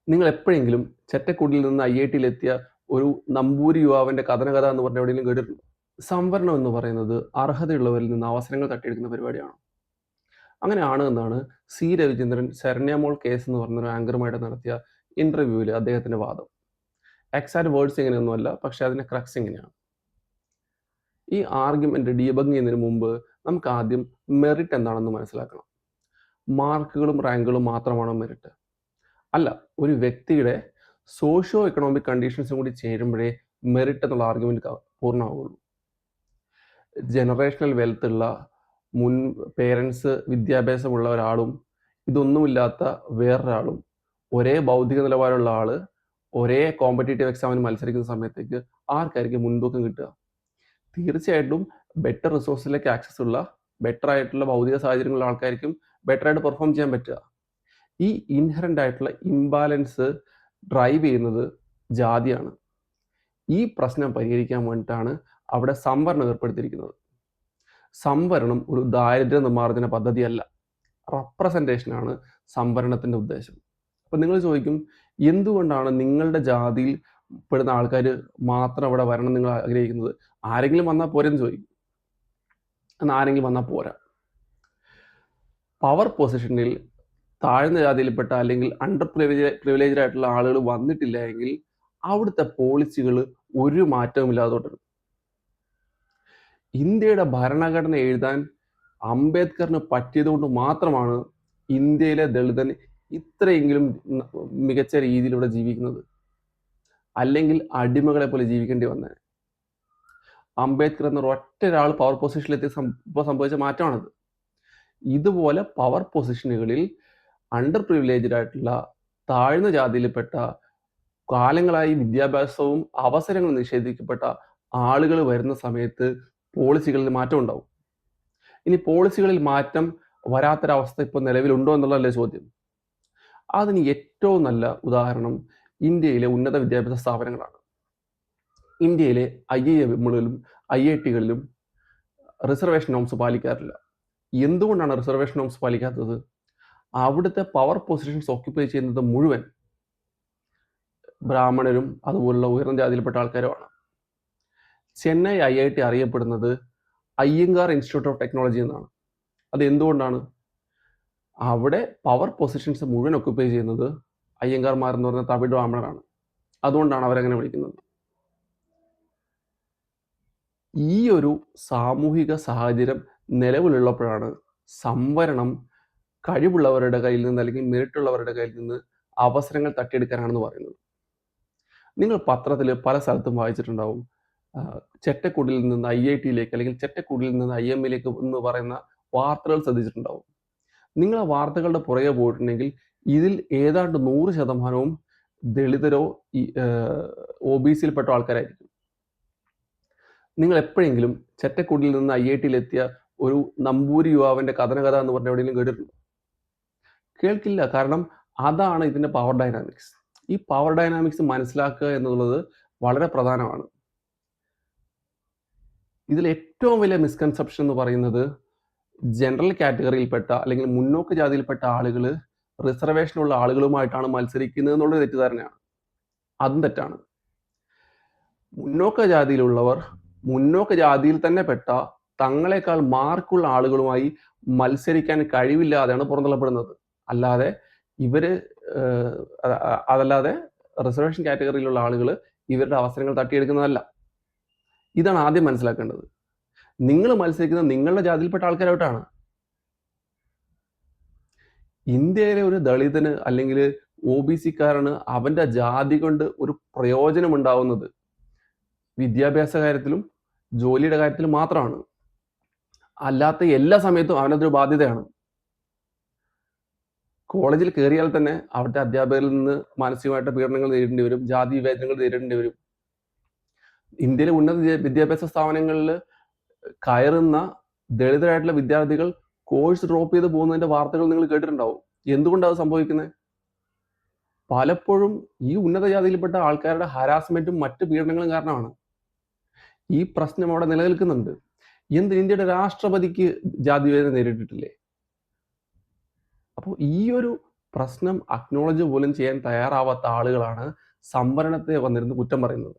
നിങ്ങൾ എപ്പോഴെങ്കിലും ചെറ്റക്കുടിയിൽ നിന്ന് ഐഐടിയിലെത്തിയ ഒരു നമ്പൂരി യുവാവിന്റെ കഥന എന്ന് പറഞ്ഞ എവിടെയെങ്കിലും കേട്ടിട്ടുണ്ടോ? സംവരണം എന്ന് പറയുന്നത് അർഹതയുള്ളവരിൽ നിന്ന് അവസരങ്ങൾ തട്ടിയെടുക്കുന്ന പരിപാടിയാണ്. അങ്ങനെയാണ് എന്നാണ് സി രവിചന്ദ്രൻ ശരണ്യമോൾ കേസ് എന്ന് പറഞ്ഞൊരു ആങ്കറുമായിട്ട് നടത്തിയ ഇന്റർവ്യൂവിൽ അദ്ദേഹത്തിന്റെ വാദം. എക്സാക്ട് വേർഡ്സ് ഇങ്ങനെയൊന്നുമല്ല, പക്ഷെ അതിന്റെ ക്രക്സ് ഇങ്ങനെയാണ്. ഈ ആർഗ്യുമെന്റ് ഡീബഗ് ചെയ്യുന്നതിന് മുമ്പ് നമുക്ക് ആദ്യം മെറിറ്റ് എന്താണെന്ന് മനസ്സിലാക്കണം. മാർക്കുകളും റാങ്കുകളും മാത്രമാണോ മെറിറ്റ്? അല്ല, ഒരു വ്യക്തിയുടെ സോഷ്യോ എക്കണോമിക് കണ്ടീഷൻസും കൂടി ചേരുമ്പോഴേ മെറിറ്റ് എന്നുള്ള ആർഗ്യുമെന്റ് പൂർണ്ണമാവുള്ളൂ. ജനറേഷണൽ വെൽത്ത് ഉള്ള മുൻ പേരൻസ്, വിദ്യാഭ്യാസമുള്ള ഒരാളും ഇതൊന്നുമില്ലാത്ത വേറൊരാളും ഒരേ ബൗദ്ധിക നിലവാരമുള്ള ആള് ഒരേ കോമ്പറ്റേറ്റീവ് എക്സാമിന് മത്സരിക്കുന്ന സമയത്തേക്ക് ആർക്കായിരിക്കും മുൻതൂക്കം കിട്ടുക? തീർച്ചയായിട്ടും ബെറ്റർ റിസോഴ്സിലേക്ക് ആക്സസ് ഉള്ള, ബെറ്റർ ആയിട്ടുള്ള ഭൗതിക സാഹചര്യങ്ങളുള്ള ആൾക്കാർക്കും ബെറ്റർ ആയിട്ട് പെർഫോം ചെയ്യാൻ പറ്റുക. ഈ ഇൻഹറന്റ് ആയിട്ടുള്ള ഇംബാലൻസ് ഡ്രൈവ് ചെയ്യുന്നത് ജാതിയാണ്. ഈ പ്രശ്നം പരിഹരിക്കാൻ വേണ്ടിയിട്ടാണ് അവിടെ സംവരണം ഏർപ്പെടുത്തിയിരിക്കുന്നത്. സംവരണം ഒരു ദാരിദ്ര്യ നിർമ്മാർജ്ജന പദ്ധതിയല്ല, റെപ്രസെൻറ്റേഷനാണ് സംവരണത്തിന്റെ ഉദ്ദേശം. അപ്പം നിങ്ങൾ ചോദിക്കും, എന്തുകൊണ്ടാണ് നിങ്ങളുടെ ജാതിയിൽ പെടുന്ന ആൾക്കാർ മാത്രം അവിടെ വരണം നിങ്ങൾ ആഗ്രഹിക്കുന്നത്? ആരെങ്കിലും വന്നാൽ പോരെന്ന് ചോദിക്കും. എന്നാൽ ആരെങ്കിലും വന്നാൽ പോരാ. പവർ പൊസിഷനിൽ താഴ്ന്ന ജാതിയിൽപ്പെട്ട അല്ലെങ്കിൽ അണ്ടർ പ്രിവിലേജ്ഡ് ആയിട്ടുള്ള ആളുകൾ വന്നിട്ടില്ല എങ്കിൽ അവിടുത്തെ പോളിസികൾ ഒരു മാറ്റവും ഇല്ലാതെ തുടരും. ഇന്ത്യയുടെ ഭരണഘടന എഴുതാൻ അംബേദ്കറിന് പറ്റിയതുകൊണ്ട് മാത്രമാണ് ഇന്ത്യയിലെ ദളിതൻ ഇത്രയെങ്കിലും മികച്ച രീതിയിലൂടെ ജീവിക്കുന്നത്. അല്ലെങ്കിൽ അടിമകളെ പോലെ ജീവിക്കേണ്ടി വന്നത്. അംബേദ്കർ എന്ന ഒറ്റ ഒരാൾ പവർ പൊസിഷനിലെത്തി സംഭവിച്ച മാറ്റമാണത്. ഇതുപോലെ പവർ പൊസിഷനുകളിൽ അണ്ടർ പ്രിവിലേജ്ഡ് ആയിട്ടുള്ള താഴ്ന്ന ജാതിയിൽപ്പെട്ട കാലങ്ങളായി വിദ്യാഭ്യാസവും അവസരങ്ങളും നിഷേധിക്കപ്പെട്ട ആളുകൾ വരുന്ന സമയത്ത് പോളിസികളിൽ മാറ്റം ഉണ്ടാവും. ഇനി പോളിസികളിൽ മാറ്റം വരാത്തൊരവസ്ഥ ഇപ്പോൾ നിലവിലുണ്ടോ എന്നുള്ളതല്ലേ ചോദ്യം. അതിന് ഏറ്റവും നല്ല ഉദാഹരണം ഇന്ത്യയിലെ ഉന്നത വിദ്യാഭ്യാസ സ്ഥാപനങ്ങളാണ്. ഇന്ത്യയിലെ IIMകളിലും IITകളിലും റിസർവേഷൻ നോംസ് പാലിക്കാറില്ല. എന്തുകൊണ്ടാണ് റിസർവേഷൻ നോംസ് പാലിക്കാത്തത്? അവിടുത്തെ പവർ പൊസിഷൻസ് ഓക്യുപ്പൈ ചെയ്യുന്നത് മുഴുവൻ ബ്രാഹ്മണരും അതുപോലുള്ള ഉയർന്ന ജാതിയിൽപ്പെട്ട ആൾക്കാരുമാണ്. ചെന്നൈ IIT അറിയപ്പെടുന്നത് അയ്യങ്കാർ ഇൻസ്റ്റിറ്റ്യൂട്ട് ഓഫ് ടെക്നോളജി എന്നാണ്. അത് എന്തുകൊണ്ടാണ്? അവിടെ പവർ പൊസിഷൻസ് മുഴുവൻ ഓക്യുപ്പൈ ചെയ്യുന്നത് അയ്യങ്കാർമാർ എന്ന് പറഞ്ഞ തമിഴ് ബ്രാഹ്മണരാണ്. അതുകൊണ്ടാണ് അവരങ്ങനെ വിളിക്കുന്നത്. ഈ ഒരു സാമൂഹിക സാഹചര്യം നിലവിലുള്ളപ്പോഴാണ് സംവരണം കഴിവുള്ളവരുടെ കയ്യിൽ നിന്ന് അല്ലെങ്കിൽ മെറിറ്റുള്ളവരുടെ കയ്യിൽ നിന്ന് അവസരങ്ങൾ തട്ടിയെടുക്കാനാണെന്ന് പറയുന്നത്. നിങ്ങൾ പത്രത്തിൽ പല സ്ഥലത്തും വായിച്ചിട്ടുണ്ടാവും, ചെറ്റക്കുടിയിൽ നിന്ന് IITയിലേക്ക് അല്ലെങ്കിൽ ചെറ്റക്കുടിയിൽ നിന്ന് IIMയിലേക്ക് എന്ന് പറയുന്ന വാർത്തകൾ ശ്രദ്ധിച്ചിട്ടുണ്ടാവും. നിങ്ങൾ ആ വാർത്തകളുടെ പുറകെ പോയിട്ടുണ്ടെങ്കിൽ ഇതിൽ ഏതാണ്ട് 100% ദളിതരോ OBCയിൽപ്പെട്ട ആൾക്കാരായിരിക്കും. നിങ്ങൾ എപ്പോഴെങ്കിലും ചെറ്റക്കുടിയിൽ നിന്ന് IITയിലെത്തിയ ഒരു നമ്പൂരി യുവാവിന്റെ കഥന എന്ന് പറഞ്ഞ എവിടെയെങ്കിലും കേട്ടിട്ടുണ്ടോ? കേൾക്കില്ല. കാരണം അതാണ് ഇതിന്റെ പവർ ഡൈനാമിക്സ്. ഈ പവർ ഡൈനാമിക്സ് മനസ്സിലാക്കുക എന്നുള്ളത് വളരെ പ്രധാനമാണ്. ഇതിൽ ഏറ്റവും വലിയ മിസ്കൺസെപ്ഷൻ എന്ന് പറയുന്നത് ജനറൽ കാറ്റഗറിയിൽപ്പെട്ട അല്ലെങ്കിൽ മുന്നോക്ക ജാതിയിൽപ്പെട്ട ആളുകൾ റിസർവേഷനുള്ള ആളുകളുമായിട്ടാണ് മത്സരിക്കുന്നത് എന്നുള്ള തെറ്റിദ്ധാരണയാണ്. അതും തെറ്റാണ്. മുന്നോക്ക ജാതിയിലുള്ളവർ മുന്നോക്ക ജാതിയിൽ തന്നെ പെട്ട തങ്ങളെക്കാൾ മാർക്കുള്ള ആളുകളുമായി മത്സരിക്കാൻ കഴിവില്ലാതെയാണ് പുറന്തള്ളപ്പെടുന്നത്. അല്ലാതെ അതല്ലാതെ റിസർവേഷൻ കാറ്റഗറിയിലുള്ള ആളുകൾ ഇവരുടെ അവസരങ്ങൾ തട്ടിയെടുക്കുന്നതല്ല. ഇതാണ് ആദ്യം മനസ്സിലാക്കേണ്ടത്. നിങ്ങൾ മത്സരിക്കുന്നത് നിങ്ങളുടെ ജാതിയിൽപ്പെട്ട ആൾക്കാരായിട്ടാണ്. ഇന്ത്യയിലെ ഒരു ദളിതന് അല്ലെങ്കിൽ OBCക്കാരന് അവന്റെ ജാതി കൊണ്ട് ഒരു പ്രയോജനം ഉണ്ടാവുന്നത് വിദ്യാഭ്യാസ കാര്യത്തിലും ജോലിയുടെ കാര്യത്തിലും മാത്രമാണ്. അല്ലാത്ത എല്ലാ സമയത്തും അവനതൊരു ബാധ്യതയാണ്. കോളേജിൽ കയറിയാൽ തന്നെ അവിടുത്തെ അധ്യാപകരിൽ നിന്ന് മാനസികമായിട്ട് പീഡനങ്ങൾ നേരിടേണ്ടി വരും, ജാതി വിവേചനങ്ങൾ നേരിടേണ്ടി വരും. ഇന്ത്യയിലെ ഉന്നത വിദ്യാഭ്യാസ സ്ഥാപനങ്ങളിൽ കയറുന്ന ദളിതരായിട്ടുള്ള വിദ്യാർത്ഥികൾ കോഴ്സ് ഡ്രോപ്പ് ചെയ്ത് പോകുന്നതിന്റെ വാർത്തകൾ നിങ്ങൾ കേട്ടിട്ടുണ്ടാവും. എന്തുകൊണ്ടാണ് അത് സംഭവിക്കുന്നത്? പലപ്പോഴും ഈ ഉന്നത ജാതിയിൽപ്പെട്ട ആൾക്കാരുടെ ഹരാസ്മെന്റും മറ്റ് പീഡനങ്ങളും കാരണമാണ്. ഈ പ്രശ്നം അവിടെ നിലനിൽക്കുന്നുണ്ട്. ഇന്ത്യയുടെ രാഷ്ട്രപതിക്ക് ജാതി വിവേചനം നേരിട്ടിട്ടില്ലേ? അപ്പോൾ ഈ ഒരു പ്രശ്നം അക്നോളഡ്ജ് പോലും ചെയ്യാൻ തയ്യാറാവാത്ത ആളുകളാണ് സംവരണത്തെ വന്നിരുന്ന് കുറ്റം പറയുന്നത്.